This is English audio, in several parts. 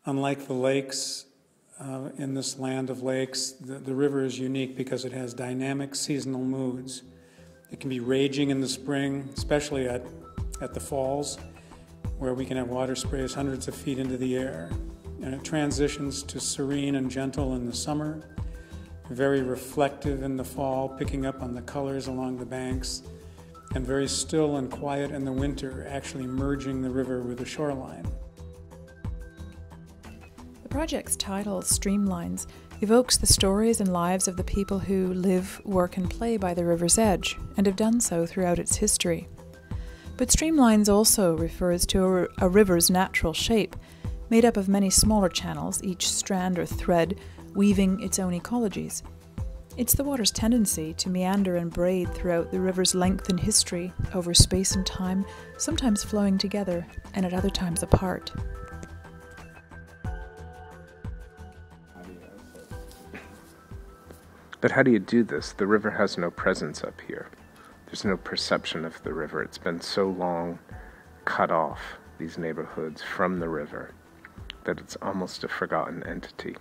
Unlike the lakes, in this land of lakes, the river is unique because it has dynamic seasonal moods. It can be raging in the spring, especially at the falls, where we can have water sprays hundreds of feet into the air. And it transitions to serene and gentle in the summer, very reflective in the fall, picking up on the colors along the banks, and very still and quiet in the winter, actually merging the river with the shoreline. The project's title, Streamlines, evokes the stories and lives of the people who live, work and play by the river's edge, and have done so throughout its history. But Streamlines also refers to a river's natural shape, made up of many smaller channels, each strand or thread weaving its own ecologies. It's the water's tendency to meander and braid throughout the river's length and history, over space and time, sometimes flowing together and at other times apart. But how do you do this? The river has no presence up here. There's no perception of the river. It's been so long cut off, these neighborhoods, from the river, that it's almost a forgotten entity.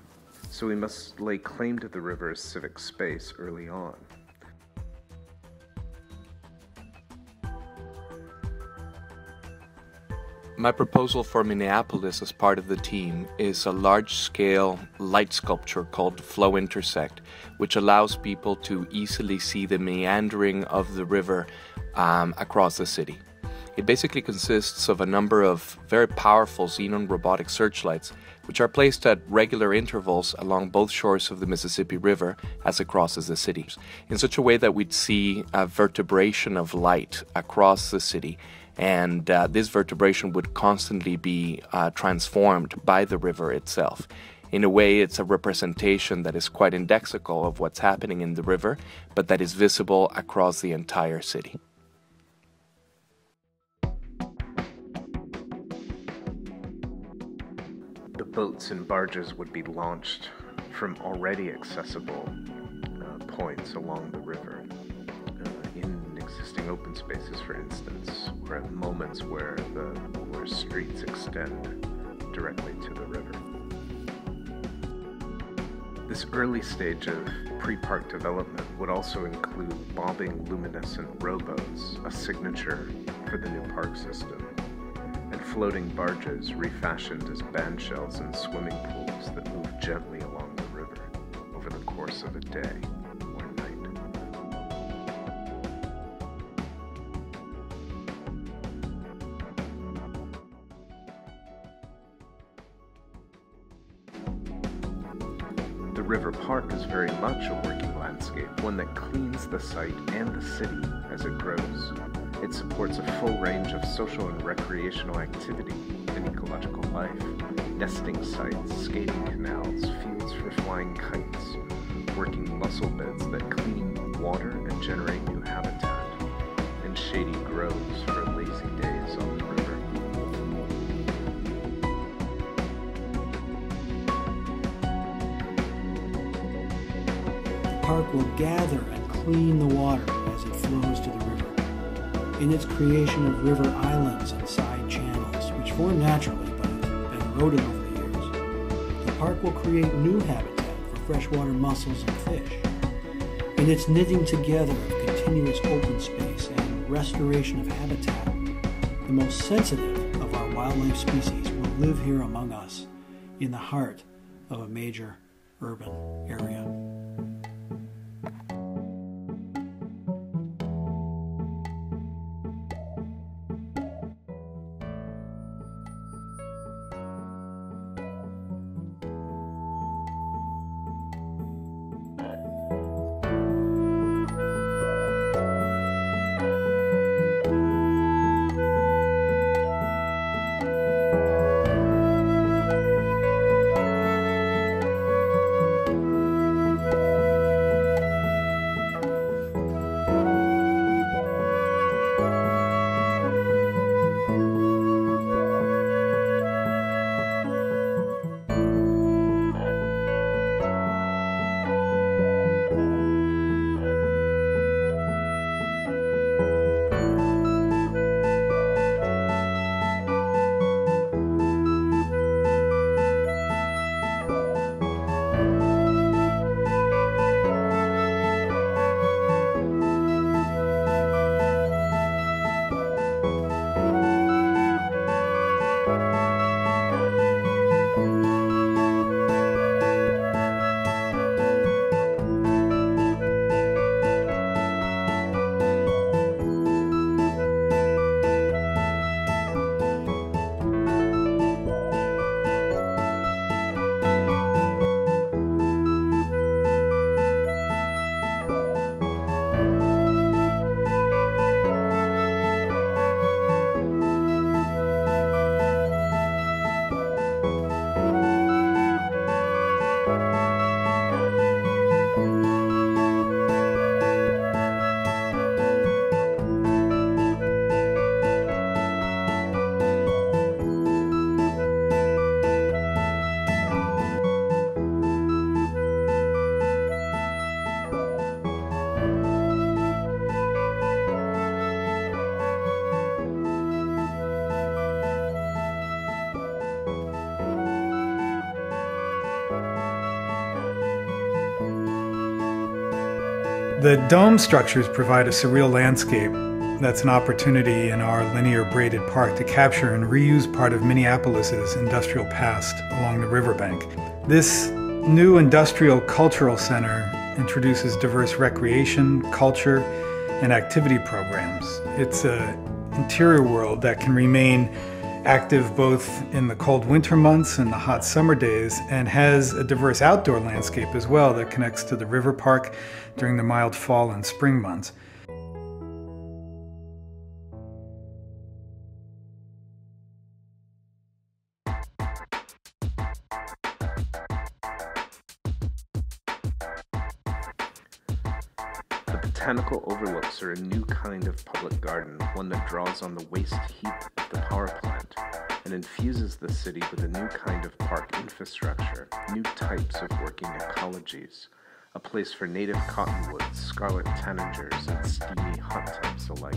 So we must lay claim to the river as civic space early on. My proposal for Minneapolis as part of the team is a large-scale light sculpture called Flow Intersect, which allows people to easily see the meandering of the river across the city. It basically consists of a number of very powerful xenon robotic searchlights, which are placed at regular intervals along both shores of the Mississippi River as it crosses the city, in such a way that we'd see a vertebration of light across the city. And this vertebration would constantly be transformed by the river itself. In a way, it's a representation that is quite indexical of what's happening in the river, but that is visible across the entire city. The boats and barges would be launched from already accessible points along the river. In existing open spaces, for instance, or at moments where streets extend directly to the river. This early stage of pre-park development would also include bobbing luminescent rowboats, a signature for the new park system, and floating barges refashioned as bandshells and swimming pools that move gently along the river over the course of a day or night. The river park is very much a working landscape, one that cleans the site and the city as it grows. It supports a full range of social and recreational activity and ecological life. Nesting sites, skating canals, fields for flying kites, working mussel beds that clean water and generate new habitat, and shady groves for lazy days on the river. The park will gather and clean the water as it flows to the river. In its creation of river islands and side channels, which form naturally but have been eroded over the years, the park will create new habitat for freshwater mussels and fish. In its knitting together of continuous open space and restoration of habitat, the most sensitive of our wildlife species will live here among us in the heart of a major urban area. The dome structures provide a surreal landscape that's an opportunity in our linear braided park to capture and reuse part of Minneapolis's industrial past along the riverbank. This new industrial cultural center introduces diverse recreation, culture, and activity programs. It's an interior world that can remain active both in the cold winter months and the hot summer days, and has a diverse outdoor landscape as well that connects to the river park during the mild fall and spring months. The botanical overlooks are a new kind of public garden, one that draws on the waste heat of the power plant and infuses the city with a new kind of park infrastructure, new types of working ecologies, a place for native cottonwoods, scarlet tanagers, and steamy hot tubs alike.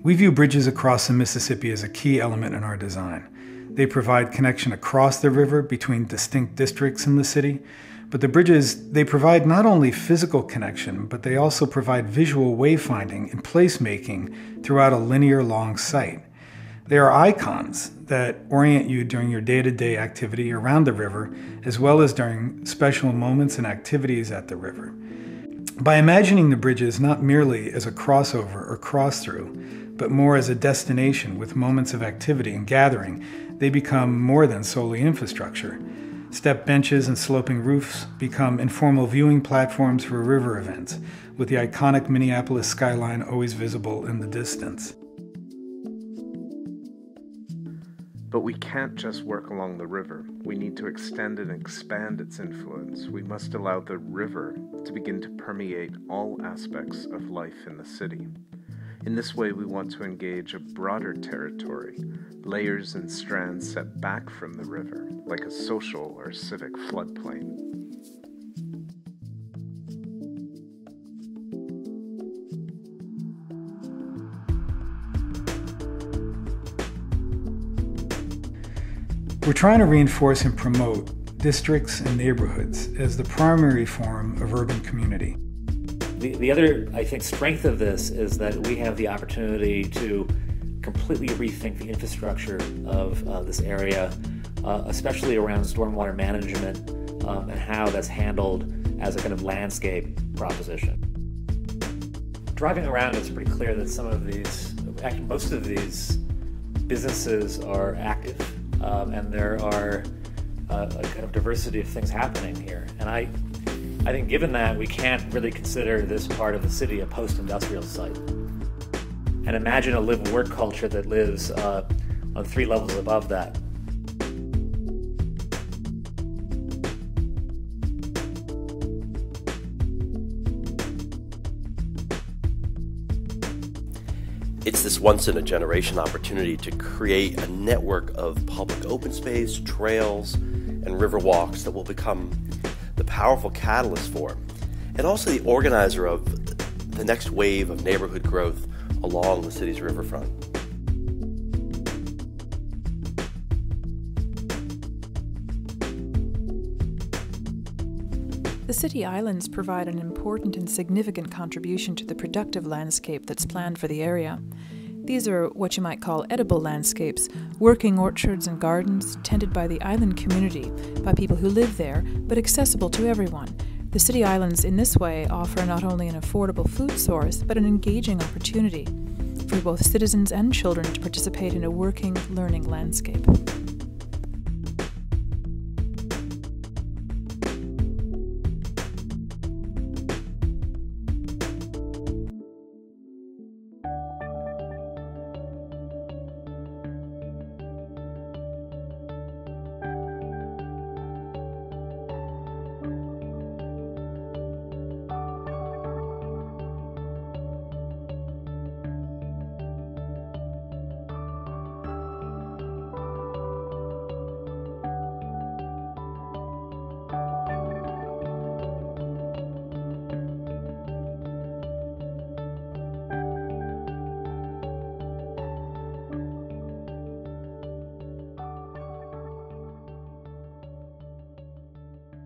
We view bridges across the Mississippi as a key element in our design. They provide connection across the river between distinct districts in the city, but the bridges, they provide not only physical connection, but they also provide visual wayfinding and placemaking throughout a linear long site. They are icons that orient you during your day-to-day activity around the river, as well as during special moments and activities at the river. By imagining the bridges not merely as a crossover or cross-through, but more as a destination with moments of activity and gathering, they become more than solely infrastructure. Step benches and sloping roofs become informal viewing platforms for river events, with the iconic Minneapolis skyline always visible in the distance. But we can't just work along the river. We need to extend and expand its influence. We must allow the river to begin to permeate all aspects of life in the city. In this way, we want to engage a broader territory, layers and strands set back from the river, like a social or civic floodplain. We're trying to reinforce and promote districts and neighborhoods as the primary form of urban community. The other, I think, strength of this is that we have the opportunity to completely rethink the infrastructure of this area, especially around stormwater management and how that's handled as a kind of landscape proposition. Driving around, it's pretty clear that some of these, actually most of these businesses are active, and there are a kind of diversity of things happening here. And I think given that, we can't really consider this part of the city a post-industrial site. And imagine a live-work culture that lives on 3 levels above that. It's this once-in-a-generation opportunity to create a network of public open space, trails, and river walks that will become the powerful catalyst for, and also the organizer of the next wave of neighborhood growth along the city's riverfront. The The city islands provide an important and significant contribution to the productive landscape that's planned for the area. These are what you might call edible landscapes, working orchards and gardens tended by the island community, by people who live there, but accessible to everyone. The city islands in this way offer not only an affordable food source, but an engaging opportunity for both citizens and children to participate in a working, learning landscape.